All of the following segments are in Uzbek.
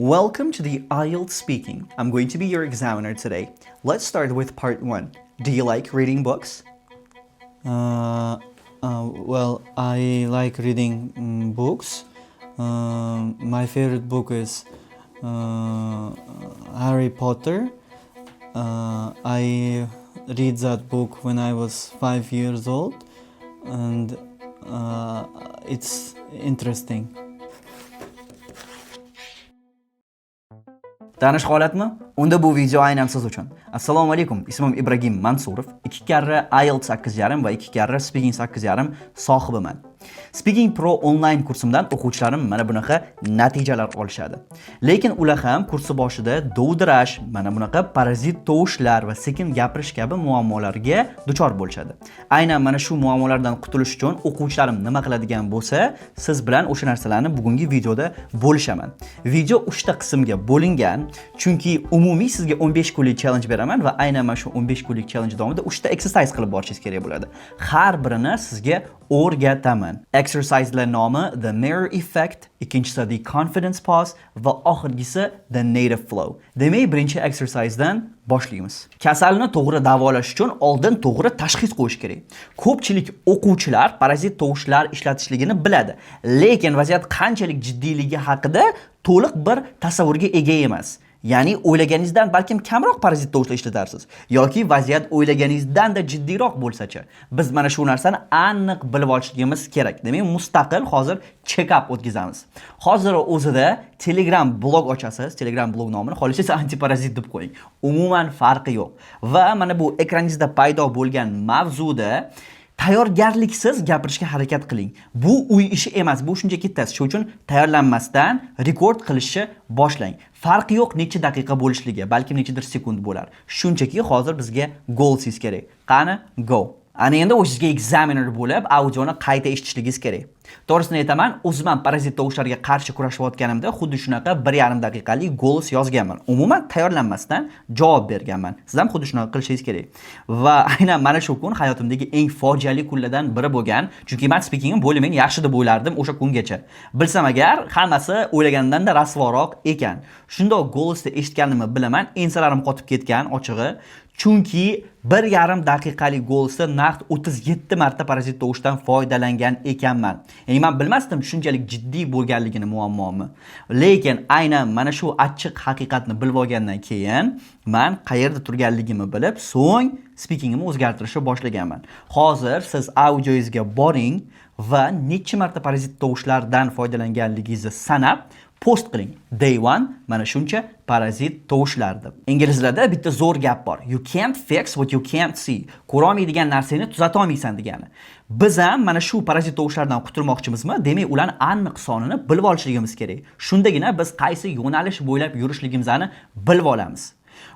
Welcome to the IELTS Speaking. I'm going to be your examiner today. Let's start with part 1. Do you like reading books? Well, I like reading books. My favorite book is Harry Potter. I read that book when I was 5 years old, and it's interesting. Tanish holatmi? Unda bu video aynan siz uchun. Assalomu alaykum. Ismim Ibragim Mansurov. 2 karra IELTS 8.5 va 2 karra Speaking 8.5 sohibiman. Speaking Pro online kursimdan o'quvchilarim mana bunaqa natijalar olishadi. Lekin ular ham kursi boshida dovdirash, mana bunaqa parazit tovushlar va sekin gapirish kabi muammolarga duchor bo'lishadi. Aynan mana shu muammolardan qutulish uchun o'quvchilarim nima qiladigan bo'lsa, siz bilan o'sha narsalarni bugungi videoda bo'lishaman. Video 3 ta qismga bo'lingan, chunki umumiy sizga 15 kunlik challenge beraman va aynan mana shu 15 kunlik challenge davomida 3 ta exercise qilib borishingiz kerak bo'ladi. Har birini sizga o'rgataman. Exerciselar nomi The Mirror Effect, ikkinchisi The Confidence Pause va oxirgisi The Native Flow. Demak, birinchi exercisedan boshlaymiz. Kasalni to'g'ri davolash uchun oldin to'g'ri tashxis qo'yish kerak. Ko'pchilik o'quvchilar parazit tovushlar ishlatishligini biladi, lekin vaziyat qanchalik jiddiyligi haqida to'liq bir tasavvurga ega emas. Ya'ni o'ylaganingizdan balkim kamroq parazit tovushlar ishlatarsiz yoki vaziyat o'ylaganingizdan-da jiddiyroq bo'lsa-chi. Biz mana shu narsani aniq bilib olishimiz kerak. Demak, mustaqil hozir check-up o'tkazamiz. Hozir o'zida Telegram blog ochasiz. Telegram blog nomini xohlasangiz antiparazit deb qo'ying. Umuman farqi yo'q. Va mana bu ekraningizda paydo bo'lgan mavzuda tayyorgarliksiz gapirishga harakat qiling. Bu uy ishi emas, bu shunchaki test. Shuning uchun tayyorlanmasdan rekord qilishni boshlang. Farqi yo'q necha daqiqa bo'lishligi, balki nechadir sekund bo'lar. Shunchaki hozir bizga goalsiz kerak. Qani, go. Ana endi o'zingizga examiner bo'lib, audioni qayta eshitishligingiz kerak. To'g'risini aytaman, o'zim ham parazit tovushlarga qarshi kurashayotganimda xuddi shunaqa 1,5 daqiqalik goals yozganman. Umuman tayyorlanmasdan javob berganman. Siz ham xuddi shunaqa qilishingiz kerak. Va aynan mana shu kun hayotimdagi eng fojiali kunlardan biri bo'lgan, chunki men speakingim bo'limen yaxshi deb o'ylardim o'sha kungacha. Bilsam agar hammasi o'ylaganimdan-da rasvoroq ekan. Shundoq goalsni eshitganimni bilaman, ensalarim qotib ketgan ochig'i. Chunki 1,5 daqiqalik goalsda naqd 37 marta parazit tovushdan foydalangan ekanman. Ya'ni men bilmasdim shunchalik jiddiy bo'lganligini muammomi. Lekin aynan mana shu achchiq haqiqatni bilib olgandan keyin men qayerda turganligimni bilib, so'ng speakingimni o'zgartirishni boshlaganman. Hozir siz audioingizga boring va necha marta parazit tovushlardan foydalanganligingizni sanab post qiling. Day 1 mana shuncha parazit tovushlar deb. Inglizlarda bitta zo'r gap bor. You can't fix what you can't see. Ko'ra olmaydigan narsani tuzata olmaysan degani. Biz ham mana shu parazit tovushlardan qutulmoqchimizmi? Demak, ularni aniq sonini bilib olishligimiz kerak. Shundagina biz qaysi yo'nalish bo'ylab yurishligimizni bilib olamiz.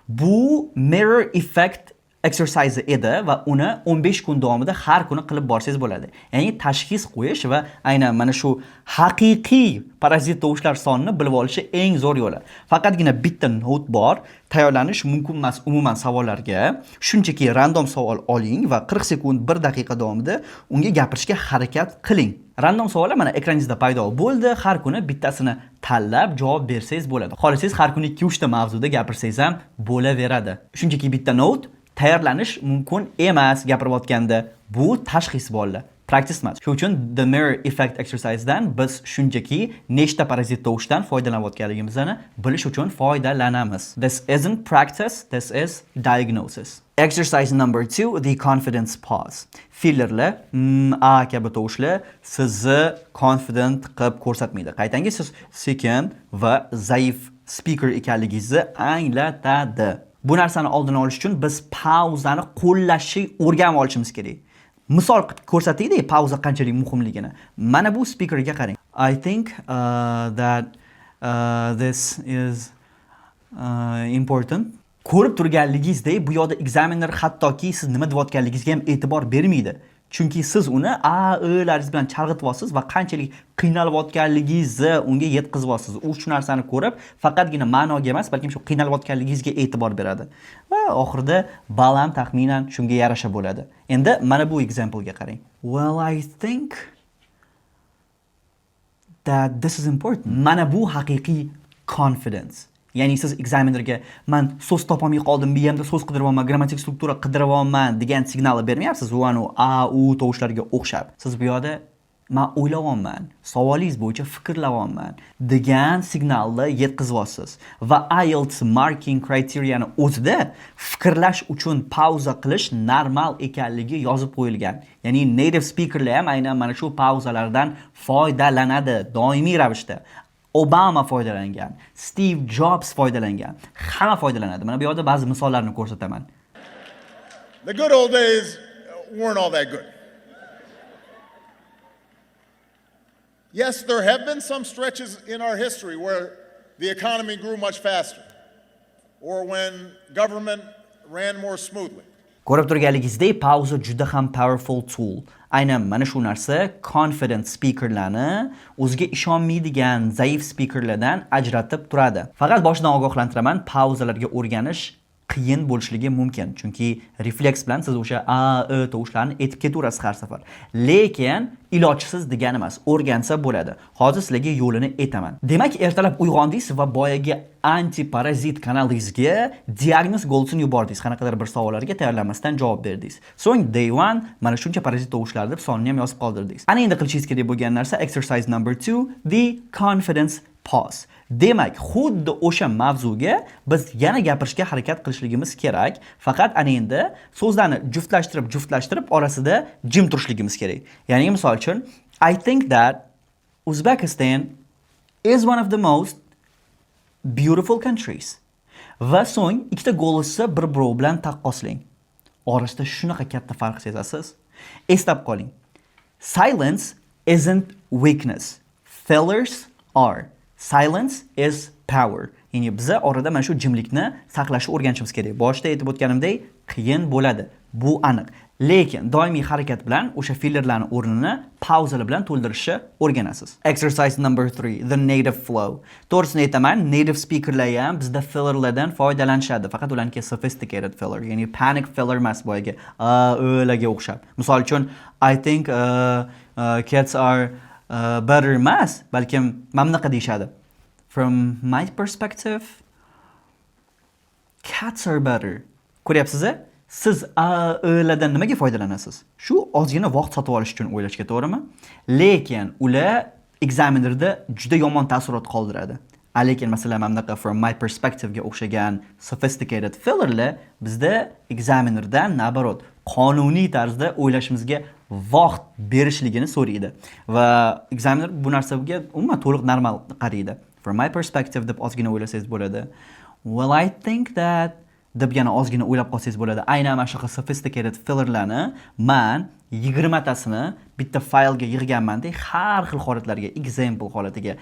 Bu mirror effect exercise edi va uni 15 kun davomida har kuni qilib borsangiz bo'ladi. Ya'ni tashxis qo'yish va aynan mana shu haqiqiy parazit tovushlar sonini bilib olish eng zo'r yo'li. Faqatgina bitta note bor. Tayyorlanish mumkin emas umuman savollarga. Shunchaki random savol oling va 40 sekund 1 daqiqa davomida unga gapirishga harakat qiling. Random savollar mana ekraningizda paydo bo'ldi. Har kuni bittasini tanlab javob bersangiz bo'ladi. Xohlasangiz har kuni 2-3 ta mavzuda gapirsangiz ham bo'laveradi. Shunchaki bitta note tayyorlanish mumkin emas gapirayotganda. Bu tashxis bolalar. Practice emas. Shuning uchun The Mirror Effect exercisedan biz shunchaki nechta parazit tovushdan foydalanayotganligimizni bilish uchun foydalanamiz. This isn't practice, this is diagnosis. Exercise number 2, the confidence pause. Fillerlar, a kabi tovushlar sizni confident qilib ko'rsatmaydi. Qaytangi siz sekin va zaif speaker ekanligingizni anglatadi. Bu narsani oldini olish uchun biz pauzani qo'llashni o'rganib olishimiz kerak. Misol ko'rsataylik pauza qanchalik muhimligini. Mana bu speakerga qarang. I think that this is important. Ko'rib turganligingizdek bu yoqda examiner hattoki siz nima deyotganligingizga ham e'tibor bermaydi. Chunki siz uni o'laringiz bilan chalg'ityapsiz va qanchalik qiynalayotganligingizni unga yetkazyapsiz. U shu narsani ko'rib, faqatgina ma'noga emas, balki shu qiynalayotganligingizga e'tibor beradi. Va oxirida balam taxminan shunga yarasha bo'ladi. Endi mana bu example ga qarang. Well, I think that this is important. Mana bu haqiqiy confidence. Ya'ni siz examinerga man so'z topolmay qoldim, miyamda so'z qidiryapman, grammatik struktura qidiryapman degan signalni bermayapsiz. U a u tovushlarga o'xshab. Siz bu yoqda man o'ylayapman, savolingiz bo'yicha fikrlayapman degan signalni yetkazyapsiz. Va IELTS marking criteria'ni o'zida fikrlash uchun pauza qilish normal ekanligi yozib qo'yilgan. Ya'ni native speakerlar ham aynan mana shu pauzalardan foydalanadi doimiy ravishda. Obama foydalangan, Steve Jobs foydalangan, hamma foydalanadi. Mana bu yerda ba'zi misollarni ko'rsataman. The good old days weren't all that good. Yes, there have been some stretches in our history where the economy grew much faster or when government ran more smoothly. Ko'rib turganligingizdek, pauza juda ham powerful tool. Aynan mana shu narsa confident speakerlarni o'ziga ishonmaydigan zaif speakerlardan ajratib turadi. Faqat boshidan ogohlantiraman, pauzalarga o'rganish qiyin bo'lishligi mumkin, chunki refleks bilan siz o'sha tovushlarni etib ketaverasiz har safar. Lekin ilojsiz degani emas, o'rgansa bo'ladi. Hozir sizlarga yo'lini aytaman. Demak, ertalab uyg'ondingiz va boyagi antiparazit kanalingizga diagnoz golsini yubordingiz. Qanaqadir bir savollarga tayyorlanmasdan javob berdingiz. So'ng day 1 mana shuncha parazit tovushlar deb sonini ham yozib qoldirdingiz. Ana endi qilishingiz kerak bo'lgan narsa exercise number 2, the confidence pause. Demak, xuddi o'sha mavzuga biz yana gapirishga harakat qilishligimiz kerak. Faqat ana endi so'zlarni juftlashtirib orasida jim turishligimiz kerak. Ya'ni misol uchun, I think that Uzbekistan is one of the most beautiful countries. Va so'ng ikkita golosni bir-biri bilan taqqoslang. Orasida shunaqa katta farq sezasiz. Eslab qoling. Silence isn't weakness. Fillers are. Silence is power. Ya'ni biz orada mana shu jimlikni saqlashni o'rganishimiz kerak. Boshida aytib o'tganimdek, qiyin bo'ladi. Bu aniq. Lekin doimiy harakat bilan o'sha fillerlarning o'rnini pauzalar bilan to'ldirishni o'rganasiz. Exercise number 3, the native flow. To'g'risini aytaman, native speakerlar ham bizda fillerlardan foydalanishadi. Faqat ularniki sophisticated filler, ya'ni panic filler emas, boyagi o'larga o'xshab. Misol uchun, I think cats are better emas, balkim mana bunaqa deyishadi. From my perspective, cats are better. Ko'ryapsiz-a? Siz o'lardan nimaga foydalanasiz? Shu ozgina vaqt sotib olish uchun o'ylashga, to'g'rimi? Lekin ular examinerda juda yomon taassurot qoldiradi. Lekin masalan mana bunaqa from my perspective ga o'xshagan sophisticated fillerlar bizda examinerdan nabarot qonuniy tarzda o'ylashimizga vaqt berishligini so'raydi. Va examiner bu narsaga umuman to'liq normal qaraydi. From my perspective deb ozgina o'ylasangiz bo'ladi. Well, I think that deb yana ozgina o'ylab qolsangiz bo'ladi. Aynan mana shu sophisticated fillerlarni men 20 tasini bitta faylga yig'ganman-da, har xil holatlarga, example holatiga,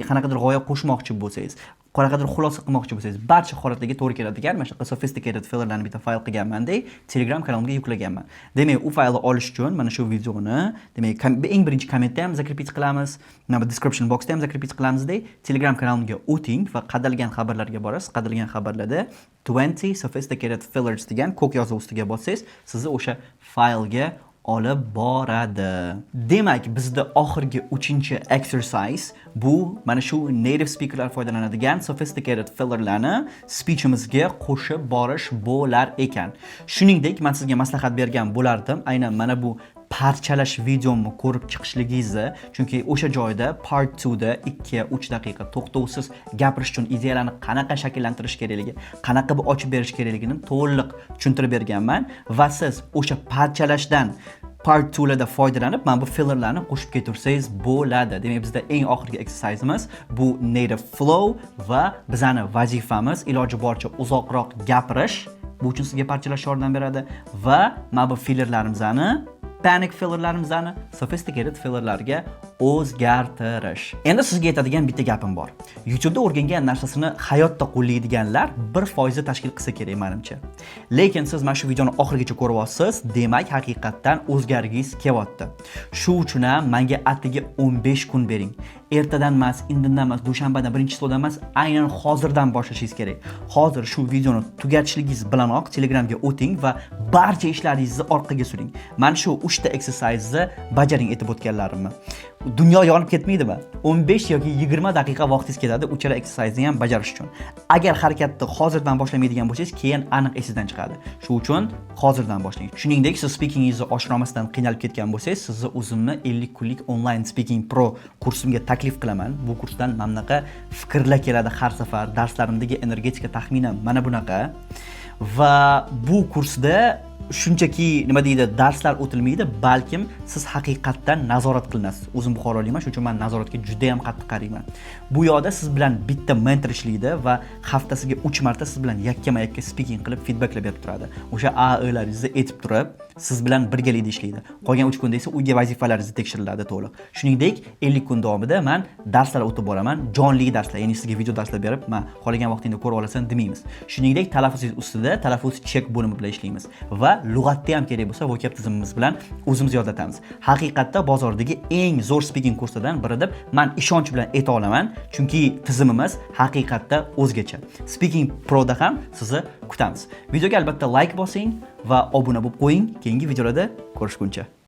qanaqadir g'oya qo'shmoqchi bo'lsangiz, qanaqadir xulosa qilmoqchi bo'lsangiz, barcha holatlarga to'g'ri keladigan mana shu sophisticated fillerlarni bitta fayl qilganman-da, Telegram kanalimga yuklaganman. Demak, u faylni olish uchun mana shu videoni, demak, eng birinchi kommentda ham zakripit qilamiz, mana description boxda ham zakripit qilamiz-da, Telegram kanalimga o'ting va qadalgan xabarlarga borasiz. Qadalgan xabarlarda 20 sophisticated fillers degan ko'k yozuv ustiga bossangiz, sizni o'sha faylga olib boradi. Demak, bizda oxirgi 3-chi exercise bu mana shu native speakerlar foydalanadigan sophisticated fillerlarni speechimizga qo'shib borish bo'lar ekan. Shuningdek, men sizga maslahat bergan bo'lardim, aynan mana bu parchalash videomni ko'rib chiqishligingizni, chunki o'sha joyda part 2 da 2-3 daqiqa to'xtovsiz gapirish uchun ideyalarni qanaqa shakllantirish kerakligi, qanaqa bir ochib berish kerakligini to'liq tushuntirib berganman va siz o'sha parchalashdan part 2 larda foydalanib, mana bu fillerlarni qo'shib ketursangiz bo'ladi. Demak, bizda eng oxirgi exercise'imiz bu native flow va bizning vazifamiz iloji boricha uzoqroq gapirish. Bu uchun sizga parchalash yordam beradi va mana bu fillerlarimizni panic fillerlarimizni sophisticated fillerlarga o'zgartirish. Endi sizga aytadigan bitta gapim bor. YouTube'da o'rgangan narsasini hayotda qo'llaydiganlar 1% tashkil qilsa kerak menimcha. Lekin siz mana shu videoni oxirigacha ko'ryapsiz, demak haqiqatdan o'zgargingiz kelyapti. Shu uchun ham menga atigi 15 kun bering. Ertadan emas, indindan emas, dushanbadan, birinchi chizuvdan emas, aynan hozirdan boshlashingiz kerak. Hozir shu videoni tugatishligingiz bilanoq Telegramga o'ting va barcha ishlaringizni orqaga suring. Mana shu 3 ta exercise'ni bajaring aytib o'tganlarimni. dunyo yonib ketmaydimi? 15 yoki 20 daqiqa vaqtingiz ketadi uchala exercise'ni ham bajarish uchun. Agar harakatni hozirdan boshlamaydigan bo'lsangiz, keyin aniq esingizdan chiqadi. Shuning uchun hozirdan boshlang. Shuningdek, siz speakingingizni oshirmasdan qiynalib ketgan bo'lsangiz, sizni o'zimni 50 kunlik online speaking pro kursimga taklif qilaman. Bu kursdan mana bunaqa fikrlar keladi har safar. Darslarimdagi energetika taxminan mana bunaqa. Va bu kursda shunchaki nima deydi, darslar o'tilmaydi, balkim siz haqiqatdan nazorat qilinasiz. O'zim Buxorolikman, shuning uchun men nazoratga juda ham qattiq qarayman. Bu yoqda siz bilan bitta mentor ishlaydi va haftasiga 3 marta siz bilan yakkama-yakka speaking qilib feedbacklar berib turadi. O'sha AElaringizni aytib turib, siz bilan birgalikda ishlaydi. Qolgan 3 kunda esa uyga vazifalaringiz tekshiriladi to'liq. Shuningdek, 50 kun davomida men darslar o'tib boraman, jonli darslar, ya'ni sizga video darslar berib, men qolgan vaqtingda ko'rib olasan demaymiz. Shuningdek, talaffuzingiz ustida talaffuz check bo'limi bilan ishlaymiz va lug'atda ham kerak bo'lsa vocab tizimimiz bilan o'zimiz yodlatamiz. Haqiqatda bozordagi eng zo'r speaking kurslaridan biri deb men ishonch bilan ayta olaman, chunki tizimimiz haqiqatda o'zgacha. Speaking Pro'da ham sizni kutamiz. Videoga albatta like bosing va obuna bo'lib qo'ying. Keyingi videolarda ko'rishguncha.